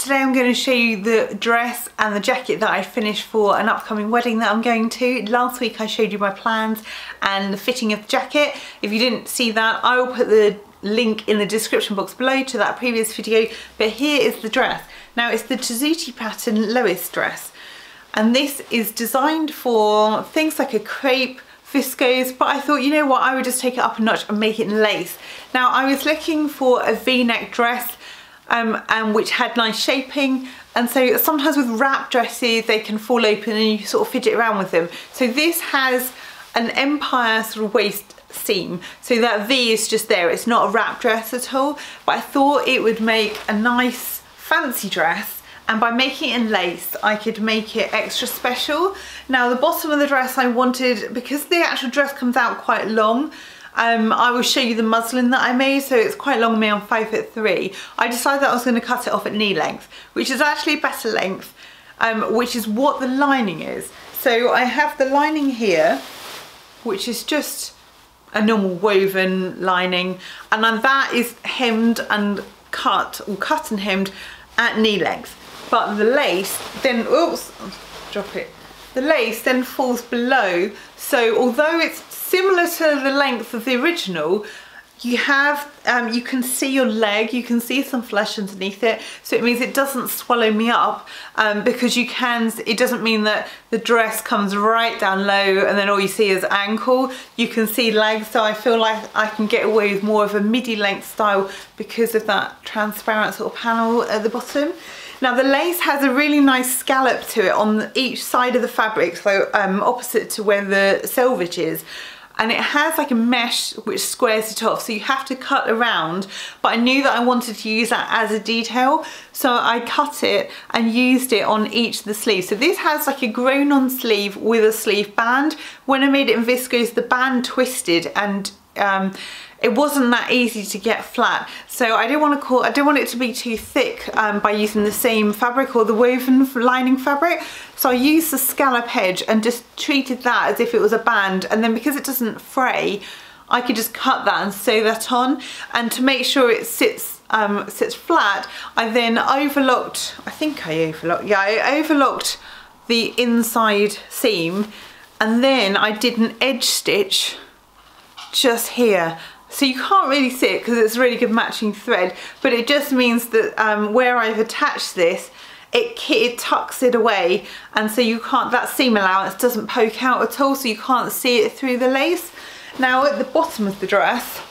today I'm going to show you the dress and the jacket that I finished for an upcoming wedding that I'm going to. Last week I showed you my plans and the fitting of the jacket. If you didn't see that, I will put the link in the description box below to that previous video, but here is the dress. Now it's the Tessuti pattern Lois dress, and this is designed for things like a crepe, viscose, but I thought, you know what, I would just take it up a notch and make it in lace. Now I was looking for a v-neck dress and which had nice shaping, and so sometimes with wrap dresses they can fall open and you sort of fidget around with them. So this has an empire sort of waist seam, so that V is just there, it's not a wrap dress at all, but I thought it would make a nice fancy dress, and by making it in lace I could make it extra special. Now the bottom of the dress I wanted, because the actual dress comes out quite long, I will show you the muslin that I made, so it's quite long on me, I'm 5'3". I decided that I was going to cut it off at knee length, which is actually better length, which is what the lining is. So I have the lining here, which is just a normal woven lining, and then that is hemmed and cut, or cut and hemmed at knee length. But the lace then, oops, drop it. The lace then falls below, so although it's similar to the length of the original, you have, you can see your leg, you can see some flesh underneath it, so it means it doesn't swallow me up, because you can, it doesn't mean that the dress comes right down low and then all you see is ankle. You can see legs, so I feel like I can get away with more of a midi length style because of that transparent sort of panel at the bottom. Now the lace has a really nice scallop to it on each side of the fabric, so opposite to where the selvage is. And it has like a mesh which squares it off, so you have to cut around, but I knew that I wanted to use that as a detail, so I cut it and used it on each of the sleeves. So this has like a grown on sleeve with a sleeve band. When I made it in viscose, the band twisted and it wasn't that easy to get flat, so I didn't want it to be too thick by using the same fabric or the woven lining fabric. So I used the scallop edge and just treated that as if it was a band, and then because it doesn't fray, I could just cut that and sew that on. And to make sure it sits flat, I then overlocked, I overlocked the inside seam, and then I did an edge stitch just here. So you can't really see it because it's really good matching thread, but it just means that where I've attached this, it tucks it away, and so you can't, that seam allowance doesn't poke out at all, so you can't see it through the lace. Now at the bottom of the dress,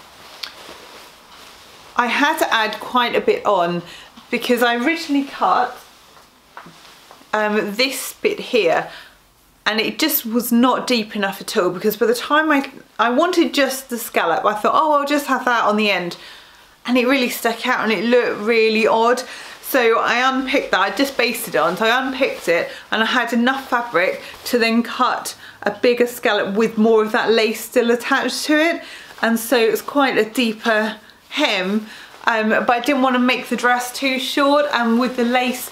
I had to add quite a bit on because I originally cut this bit here, and it just was not deep enough at all, because by the time I wanted just the scallop, I thought, oh, I'll just have that on the end, and it really stuck out and it looked really odd. So I unpicked that, I just basted it on, so I unpicked it and I had enough fabric to then cut a bigger scallop with more of that lace still attached to it, and so it's quite a deeper hem, but I didn't want to make the dress too short, and with the lace,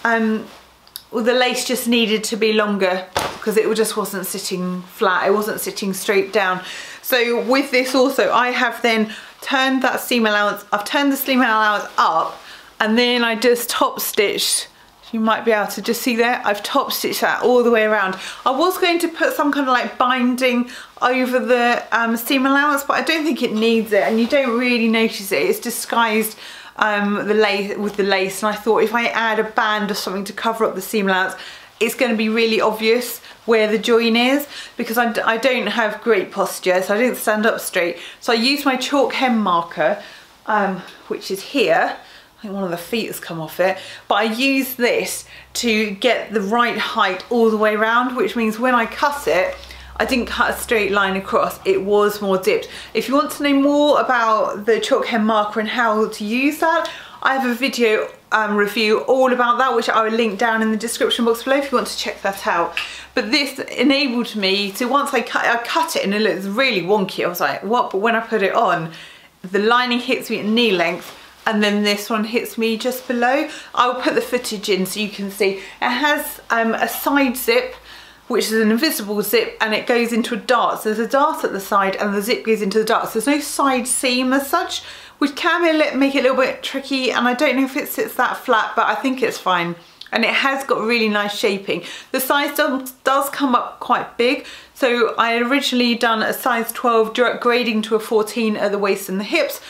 well, the lace just needed to be longer because it just wasn't sitting flat, it wasn't sitting straight down. So with this also, I have then turned that seam allowance, I've turned the seam allowance up, and then I just top stitched, you might be able to just see there, I've top stitched that all the way around. I was going to put some kind of like binding over the seam allowance, but I don't think it needs it, and you don't really notice it, it's disguised the lace with the lace, and I thought if I add a band or something to cover up the seam allowance, it's going to be really obvious where the join is, because I don't have great posture, so I didn't stand up straight. So I used my chalk hem marker, which is here. I think one of the feet has come off it, but I used this to get the right height all the way around, which means when I cut it, I didn't cut a straight line across, it was more dipped. If you want to know more about the chalk hem marker and how to use that, I have a video review all about that, which I will link down in the description box below if you want to check that out. But this enabled me to, once I cut it and it looks really wonky, I was like, what? But when I put it on, the lining hits me at knee length, and then this one hits me just below. I'll put the footage in so you can see. It has a side zip, which is an invisible zip, and it goes into a dart. So there's a dart at the side and the zip goes into the dart. So there's no side seam as such, which can be make it a little bit tricky, and I don't know if it sits that flat, but I think it's fine. And it has got really nice shaping. The size does come up quite big. So I had originally done a size 12 grading to a 14 at the waist and the hips,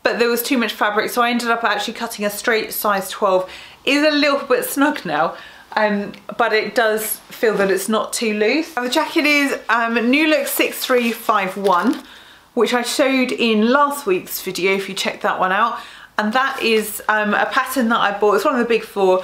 but there was too much fabric, so I ended up actually cutting a straight size 12. It is a little bit snug now, but it does feel that it's not too loose. Now the jacket is New Look 6351, which I showed in last week's video if you checked that one out. And that is a pattern that I bought. It's one of the big four.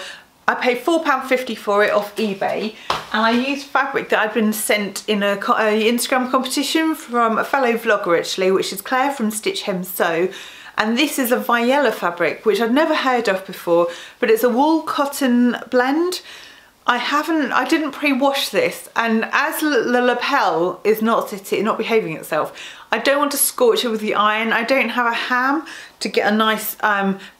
I paid £4.50 for it off eBay, and I used fabric that I'd been sent in a Instagram competition from a fellow vlogger actually, which is Claire from Stitch Hem Sew. And this is a Viella fabric, which I'd never heard of before, but it's a wool cotton blend. I didn't pre-wash this, and as the lapel is not behaving itself, I don't want to scorch it with the iron. I don't have a ham to get a nice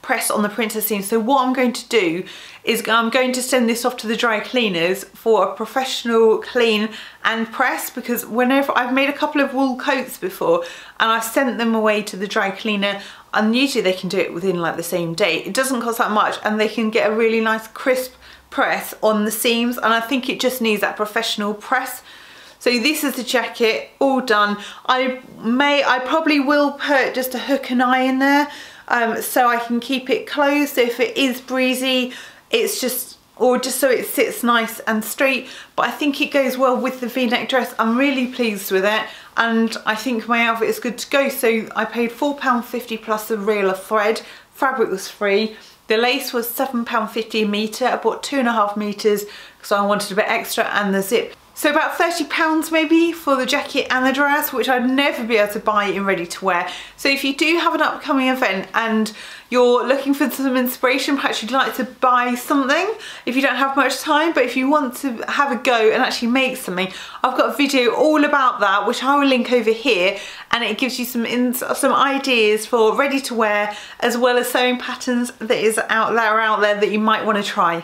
press on the princess seam. So what I'm going to do is I'm going to send this off to the dry cleaners for a professional clean and press, because whenever I've made a couple of wool coats before and I've sent them away to the dry cleaner, and usually they can do it within like the same day. It doesn't cost that much, and they can get a really nice crisp press on the seams, and I think it just needs that professional press. So this is the jacket all done. I probably will put just a hook and eye in there, so I can keep it closed. So if it is breezy, it's just so it sits nice and straight. But I think it goes well with the V-neck dress. I'm really pleased with it, and I think my outfit is good to go. So I paid £4.50 plus the reel of thread. Fabric was free. The lace was £7.50 a metre. I bought 2.5 metres because I wanted a bit extra, and the zip. So about £30 maybe for the jacket and the dress, which I'd never be able to buy in ready to wear. So if you do have an upcoming event and you're looking for some inspiration, perhaps you'd like to buy something if you don't have much time, but if you want to have a go and actually make something, I've got a video all about that, which I will link over here, and it gives you some ideas for ready to wear, as well as sewing patterns that are out there that you might want to try.